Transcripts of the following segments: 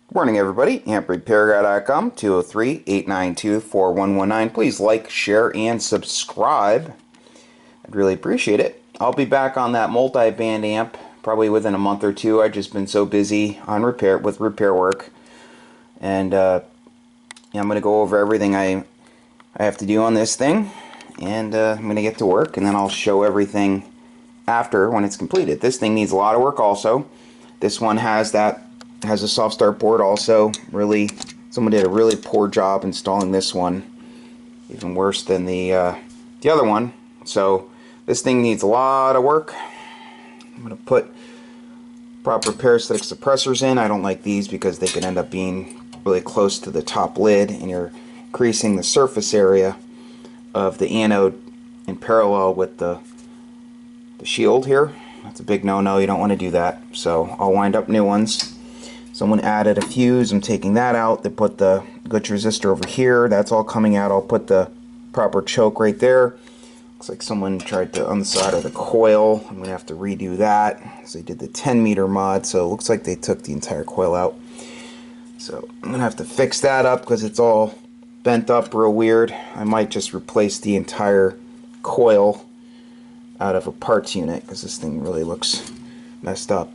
Good morning, everybody. AmpRepairGuy.com, 203-892-4119. Please like, share, and subscribe. I'd really appreciate it. I'll be back on that multi-band amp probably within a month or two. I've just been so busy on repair work. And yeah, I'm going to go over everything I have to do on this thing. And I'm going to get to work, and then I'll show everything after when it's completed. This thing needs a lot of work also. This one has a soft start board also. Someone did a really poor job installing this one, even worse than the other one. So this thing needs a lot of work. I'm going to put proper parasitic suppressors in. I don't like these because they can end up being really close to the top lid, and you're increasing the surface area of the anode in parallel with the shield here. That's a big no-no. You don't want to do that. So I'll wind up new ones. Someone added a fuse. I'm taking that out. They put the glitch resistor over here. That's all coming out. I'll put the proper choke right there. Looks like someone tried to unsolder the coil. I'm going to have to redo that. So they did the 10-meter mod, so it looks like they took the entire coil out. So I'm going to have to fix that up because it's all bent up real weird. I might just replace the entire coil out of a parts unit because this thing really looks messed up.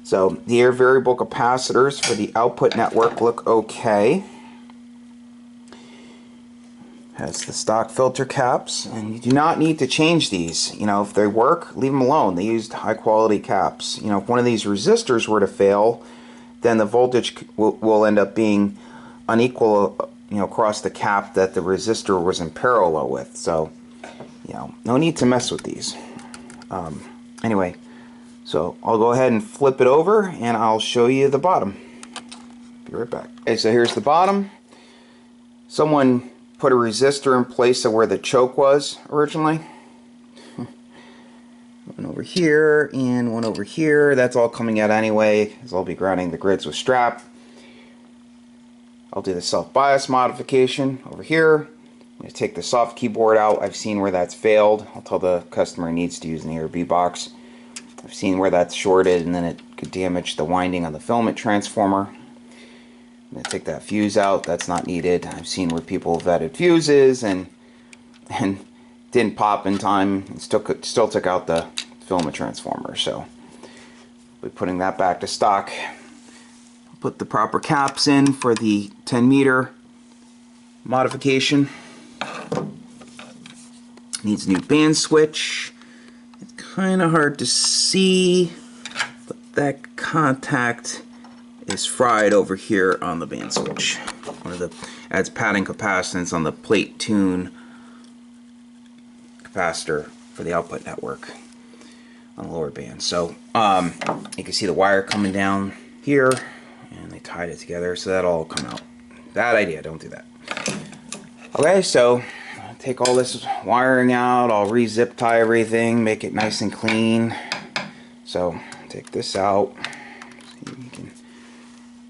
So the air variable capacitors for the output network look okay. Has the stock filter caps, and you do not need to change these. You know, if they work, leave them alone. They used high quality caps. You know, if one of these resistors were to fail, then the voltage will end up being unequal, you know, across the cap that the resistor was in parallel with. So, you know, no need to mess with these. Anyway, so I'll go ahead and flip it over and I'll show you the bottom. Be right back. Okay, so here's the bottom. Someone put a resistor in place of where the choke was originally. One over here and one over here. That's all coming out anyway, because I'll be grounding the grids with strap. I'll do the self-bias modification over here. I'm going to take the soft keyboard out. I've seen where that's failed. I'll tell the customer he needs to use an ARB box. I've seen where that's shorted and then it could damage the winding on the filament transformer. I'm going to take that fuse out. That's not needed. I've seen where people have added fuses and didn't pop in time and still took out the filament transformer. So we'll be putting that back to stock. Put the proper caps in for the 10-meter modification. Needs a new band switch. It's kind of hard to see, but that contact is fried over here on the band switch. One of the adds padding capacitance on the plate tune capacitor for the output network on the lower band. So you can see the wire coming down here, and they tied it together, so that'll all come out. Bad idea, don't do that. Okay, so I'll take all this wiring out, I'll re-zip tie everything, make it nice and clean. So take this out, so you can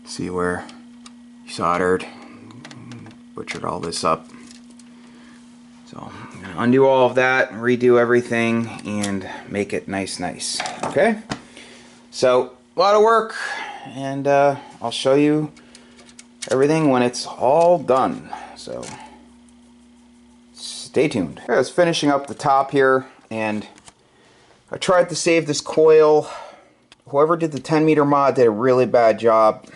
see where you soldered, butchered all this up. So I'm going to undo all of that, redo everything, and make it nice. Okay? So a lot of work, and I'll show you everything when it's all done. So stay tuned. I was finishing up the top here, and I tried to save this coil. Whoever did the 10-meter mod did a really bad job.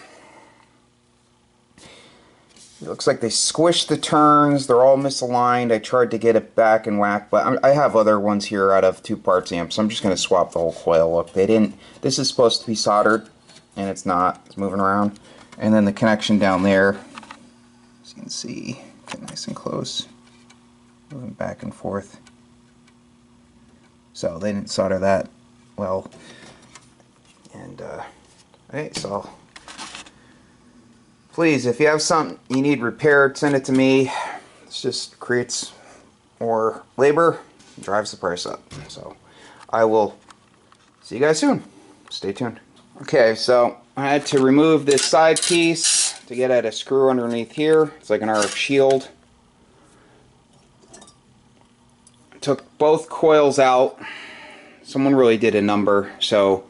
It looks like they squished the turns. They're all misaligned. I tried to get it back in whack, but I have other ones here out of 2-parts amps, so I'm just going to swap the whole coil. Look, they didn't. This is supposed to be soldered, and it's not. It's moving around. And then the connection down there, as you can see, get nice and close, moving back and forth. So they didn't solder that well. And okay, so please, if you have something you need repaired, send it to me. This just creates more labor, drives the price up. So I will see you guys soon. Stay tuned. Okay, so I had to remove this side piece to get at a screw underneath here. It's like an RF shield. I took both coils out. Someone really did a number, so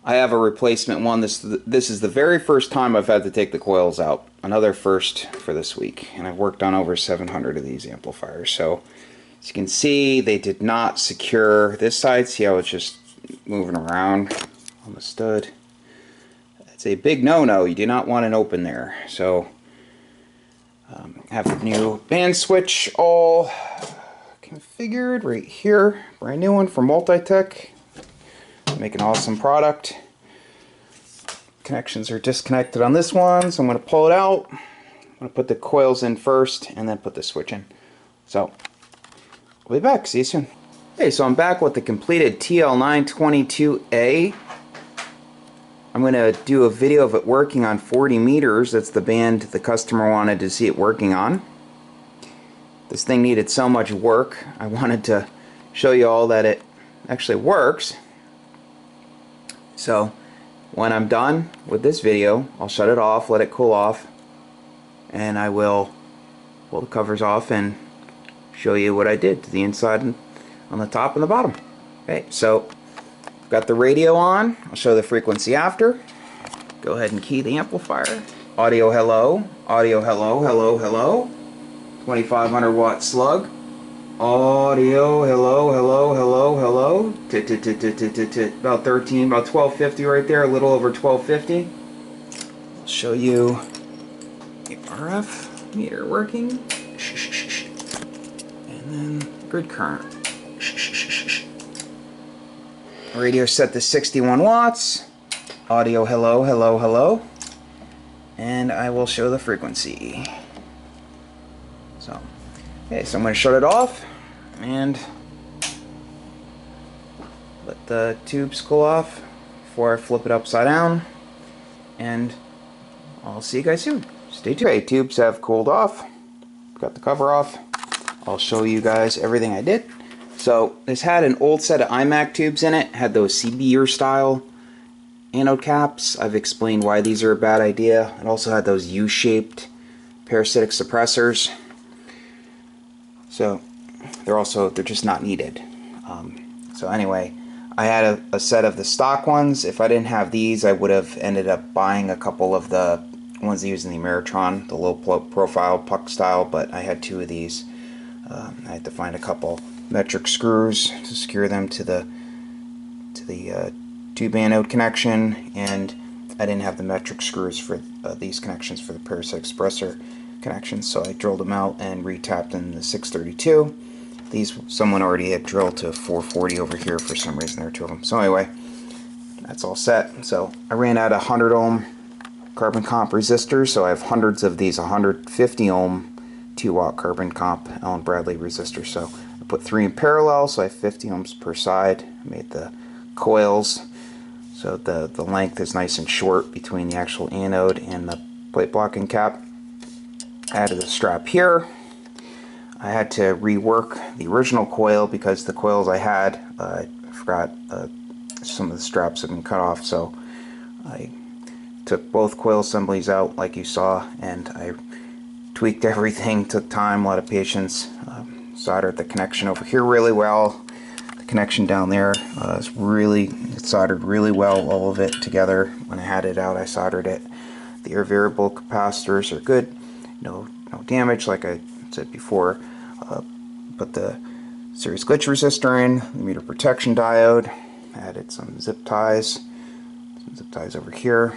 I have a replacement one. This is the very first time I've had to take the coils out. Another first for this week. And I've worked on over 700 of these amplifiers. So as you can see, they did not secure this side. See how it's just moving around on the stud? It's a big no-no. You do not want an open there. So have the new band switch all configured right here. Brand new one from Multitech. Make an awesome product. Connections are disconnected on this one, so I'm going to pull it out. I'm going to put the coils in first and then put the switch in. So, we'll be back. See you soon. Okay, so I'm back with the completed Tl922a. I'm going to do a video of it working on 40 meters. That's the band the customer wanted to see it working on. This thing needed so much work, I wanted to show you all that it actually works. So when I'm done with this video, I'll shut it off, let it cool off, and I will pull the covers off and show you what I did to the inside and on the top and the bottom. Okay, so got the radio on. I'll show the frequency after. Go ahead and key the amplifier. Audio hello, audio hello, hello, hello. 2500 watt slug. Audio hello, hello, hello, hello. About 13, about 1250 right there, a little over 1250. I'll show you the RF meter working. And then grid current. Radio set to 61 watts. Audio hello, hello, hello. And I will show the frequency. So, okay, so I'm going to shut it off and let the tubes cool off before I flip it upside down, and I'll see you guys soon. Stay tuned. Okay, tubes have cooled off. Got the cover off. I'll show you guys everything I did. So this had an old set of iMac tubes in it. Had those CBR style anode caps. I've explained why these are a bad idea. It also had those U-shaped parasitic suppressors. So they're just not needed. So anyway, I had a set of the stock ones. If I didn't have these, I would have ended up buying a couple of the ones they use in the Ameritron, the low profile puck style, but I had two of these. I had to find a couple metric screws to secure them to the tube anode connection, and I didn't have the metric screws for these connections for the parasitic suppressor connections, so I drilled them out and retapped in the 632. These someone already had drilled to 440 over here for some reason. There are two of them. So anyway, that's all set. So I ran out of 100 ohm carbon comp resistors, so I have hundreds of these 150 ohm 2 watt carbon comp Allen Bradley resistors. So I put 3 in parallel, so I have 50 ohms per side. I made the coils so the length is nice and short between the actual anode and the plate blocking cap. Added the strap here. I had to rework the original coil because the coils I had, I forgot some of the straps had been cut off, so I took both coil assemblies out like you saw, and I tweaked everything. Took time, a lot of patience. Soldered the connection over here really well. The connection down there is it soldered really well, all of it together. When I had it out, I soldered it. The air variable capacitors are good. No damage, like I said before. Put the series glitch resistor in, the meter protection diode, added some zip ties over here,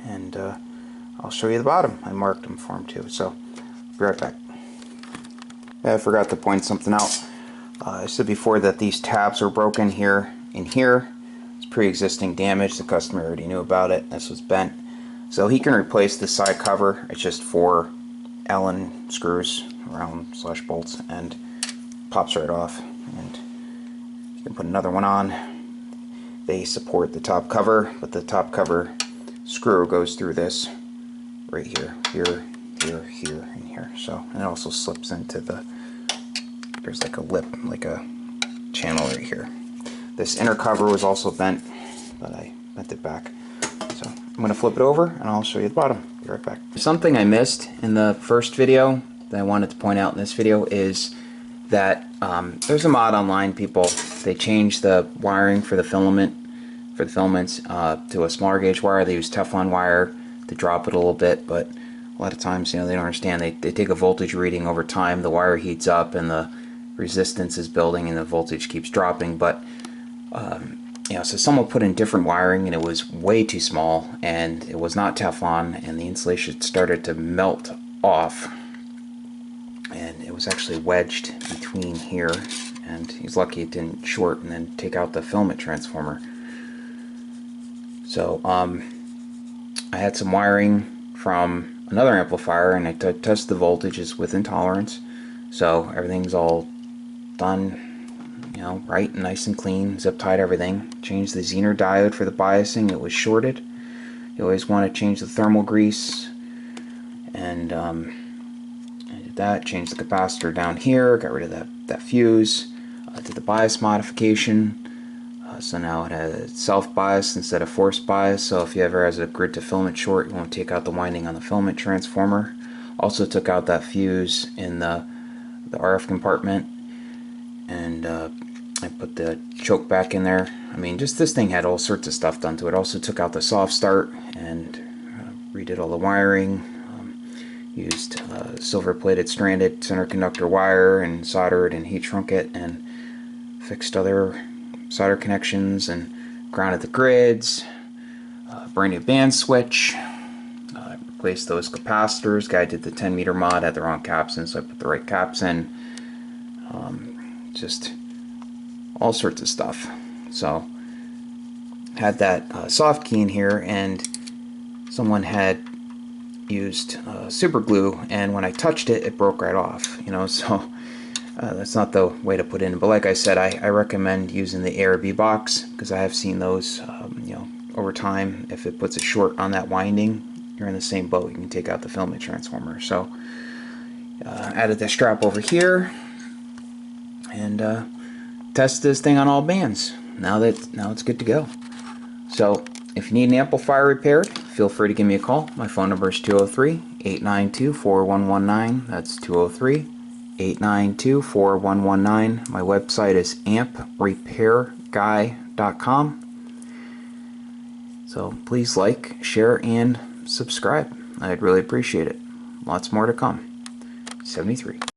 and I'll show you the bottom. I marked them for them too, so be right back. I forgot to point something out. I said before that these tabs were broken here and here. It's pre-existing damage. The customer already knew about it. This was bent. So he can replace the side cover. It's just 4 Allen screws around / bolts, and pops right off, and you can put another one on. They support the top cover, but the top cover screw goes through this right here, here, and here. So, and it also slips into there's like a lip, like a channel right here. This inner cover was also bent, but I bent it back. So I'm going to flip it over and I'll show you the bottom. Be right back. Something I missed in the first video that I wanted to point out in this video is that there's a mod online, people. They changed the wiring for the filament for the filaments. To a smaller gauge wire, they use Teflon wire to drop it a little bit, but a lot of times, they don't understand. They take a voltage reading over time. The wire heats up and the resistance is building and the voltage keeps dropping. But so someone put in different wiring and it was way too small, and it was not Teflon, and the insulation started to melt off, and it was actually wedged between here, and he's lucky it didn't short and then take out the filament transformer. So I had some wiring from another amplifier, and I tested the voltages within tolerance, so everything's all done, right, nice and clean. Zip tied everything. Changed the Zener diode for the biasing. It was shorted. You always want to change the thermal grease, and I did that. Changed the capacitor down here. Got rid of that fuse. Did the bias modification. So now it has self-bias instead of forced bias, so if you ever has a grid to filament short, you won't take out the winding on the filament transformer. Also took out that fuse in the RF compartment, and I put the choke back in there. I mean, just this thing had all sorts of stuff done to it. Also took out the soft start and redid all the wiring. Used silver plated stranded center conductor wire and soldered and heat shrunk it and fixed other solder connections and grounded the grids. Brand new band switch. Replaced those capacitors. Guy did the 10-meter mod, had the wrong caps in, so I put the right caps in. Just all sorts of stuff. So had that soft key in here, and someone had used super glue, and when I touched it, it broke right off. So that's not the way to put in. But like I said, I recommend using the ARB box, because I have seen those. Over time, if it puts a short on that winding, you're in the same boat. You can take out the filament transformer. So added the strap over here, and test this thing on all bands. Now it's good to go. So if you need an amplifier repaired, feel free to give me a call. My phone number is 203-892-4119. That's 203-892-4119. My website is amprepairguy.com. So please like, share, and subscribe. I'd really appreciate it. Lots more to come. 73.